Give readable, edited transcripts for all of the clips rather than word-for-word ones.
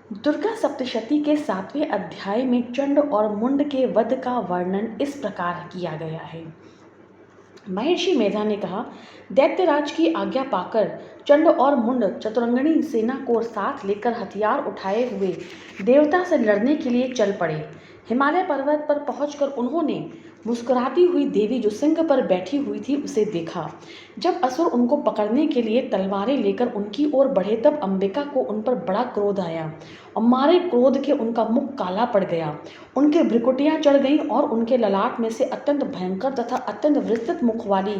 दुर्गा सप्तशती के 7वें अध्याय में चंड और मुंड के वध का वर्णन इस प्रकार किया गया है। महर्षि मेधा ने कहा, दैत्यराज की आज्ञा पाकर चंड और मुंड चतुरंगनी सेना को साथ लेकर हथियार उठाए हुए देवता से लड़ने के लिए चल पड़े। हिमालय पर्वत पर पहुंचकर उन्होंने मुस्कुराती हुई देवी जो सिंह पर बैठी हुई थी उसे देखा। जब असुर उनको पकड़ने के लिए तलवारें लेकर उनकी ओर बढ़े तब अंबिका को उन पर बड़ा क्रोध आया और मारे क्रोध के उनका मुख काला पड़ गया। उनके भ्रुकुटियां चढ़ गईं और उनके ललाट में से अत्यंत भयंकर तथा अत्यंत विस्तृत मुख वाली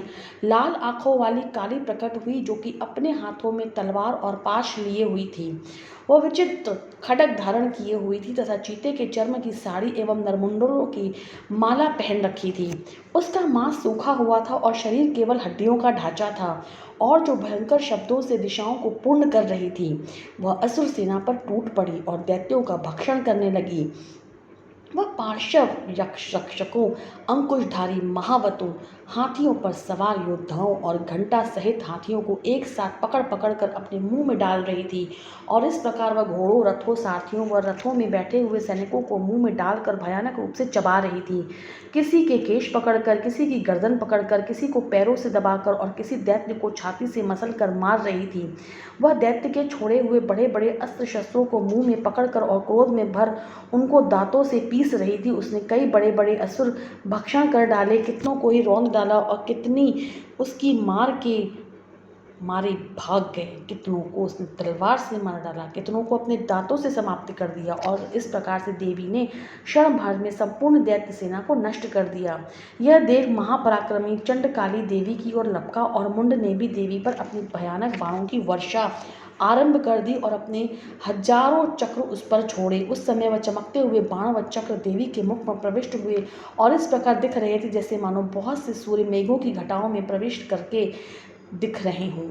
लाल आंखों वाली काली प्रकट हुई, जो कि अपने हाथों में तलवार और पाश लिए हुई थी। वह विचित्र खड्ग धारण किए हुई थी तथा चीते के चर्म की साड़ी एवं नरमुंडों की माला पहन रखी थी। उसका मांस सूखा हुआ था और शरीर केवल हड्डियों का ढांचा था, और जो भयंकर शब्दों से दिशाओं को पूर्ण कर रही थी। वह असुर सेना पर टूट पड़ी और दैत्यों का भक्षण करने लगी। वह पार्श्व रक्षकों, अंकुशधारी महावतों, हाथियों पर सवार योद्धाओं और घंटा सहित हाथियों को एक साथ पकड़ पकड़ कर अपने मुंह में डाल रही थी, और इस प्रकार वह घोड़ों, रथों, सारथियों व रथों में बैठे हुए सैनिकों को मुंह में डालकर भयानक रूप से चबा रही थी। किसी के केश पकड़कर, किसी की गर्दन पकड़कर, किसी को पैरों से दबाकर और किसी दैत्य को छाती से मसल कर मार रही थी। वह दैत्य के छोड़े हुए बड़े बड़े अस्त्र शस्त्रों को मुंह में पकड़कर और क्रोध में भर उनको दांतों से पीस रही थी। उसने कई बड़े बड़े असुर भक्षण कर डाले, कितनों को ही रौंद डाला और कितनी उसकी मार के मारे भाग गए। कितनों को उसने तलवार से मार डाला, कितनों को अपने दांतों से समाप्त कर दिया, और इस प्रकार से देवी ने क्षण भर में संपूर्ण दैत्य सेना को नष्ट कर दिया। यह देख महापराक्रमी चंड काली देवी की ओर लपका और मुंड ने भी देवी पर अपनी भयानक बाणों की वर्षा आरंभ कर दी और अपने हजारों चक्र उस पर छोड़े। उस समय वह चमकते हुए बाण व चक्र देवी के मुख में प्रविष्ट हुए और इस प्रकार दिख रहे थे जैसे मानो बहुत से सूर्य मेघों की घटाओं में प्रविष्ट करके दिख रहे हों,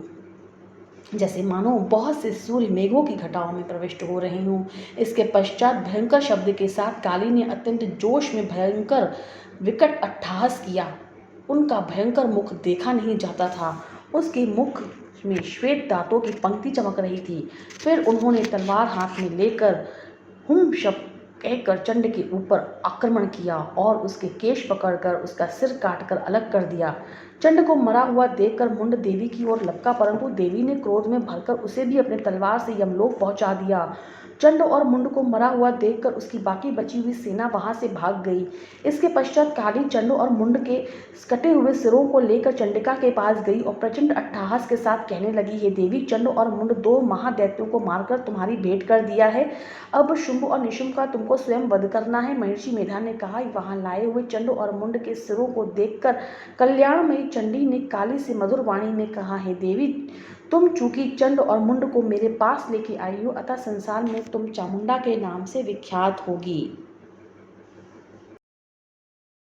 जैसे मानो बहुत से सूर्य मेघों की घटाओं में प्रविष्ट हो रहे हों। इसके पश्चात भयंकर शब्द के साथ काली ने अत्यंत जोश में भयंकर विकट अट्टहास किया। उनका भयंकर मुख देखा नहीं जाता था, उसके मुख में श्वेत दांतों की पंक्ति चमक रही थी। फिर उन्होंने तलवार हाथ में लेकर हुम शब्द कहकर चंड के ऊपर आक्रमण किया और उसके केश पकड़कर उसका सिर काटकर अलग कर दिया। चंड को मरा हुआ देखकर मुंड देवी की ओर लपका, परंतु देवी ने क्रोध में भरकर उसे भी अपने तलवार से यमलोक पहुंचा दिया। चंड और मुंड को मरा हुआ देखकर उसकी बाकी बची हुई सेना वहां से भाग गई। इसके पश्चात काली चंड और मुंड के कटे हुए सिरों को लेकर चंडिका के पास गई और प्रचंड अट्टहास के साथ कहने लगी, हे देवी, चंड और मुंड दो महादैत्यों को मारकर तुम्हारी भेंट कर दिया है। अब शुंभ और निशुंभ का तुमको स्वयं वध करना है। महर्षि मेधा ने कहा, वहां लाए हुए चंड और मुंड के सिरों को देखकर कल्याणमयी चंडी ने काली से मधुर वाणी में कहा, हे देवी, तुम चूंकि चंड और मुंड को मेरे पास लेके आई हो, अतः संसार में तुम चामुंडा के नाम से विख्यात होगी।